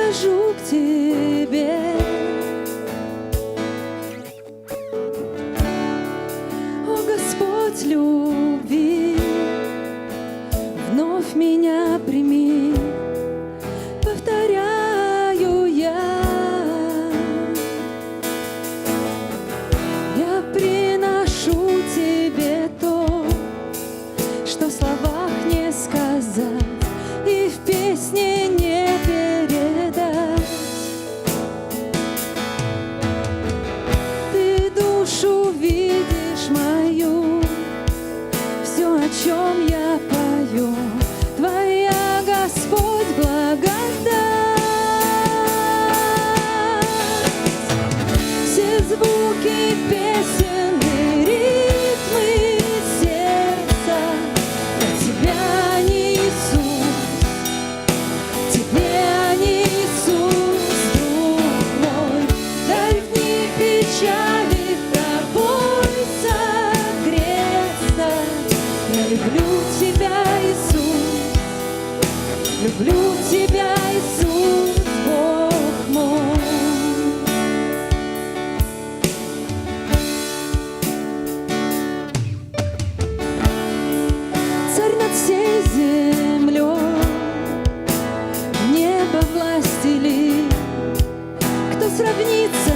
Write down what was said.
прихожу к Тебе. О, Господь любви, вновь меня прими, повторяю я. Я приношу Тебе то, что в словах не сказать и в песне не передать. Ты душу видишь мою, все, о чем я пою, Твоя, Господь, благодать. Все звуки песен и ритмы сердца для Тебя они, Иисус, Тебе они, Иисус, друг мой. Дай в них печали Тобой согреться. Я люблю Тебя, Иисус, люблю Тебя, Иисус, Бог мой. Царь над всей землей, небо властелин, кто сравнится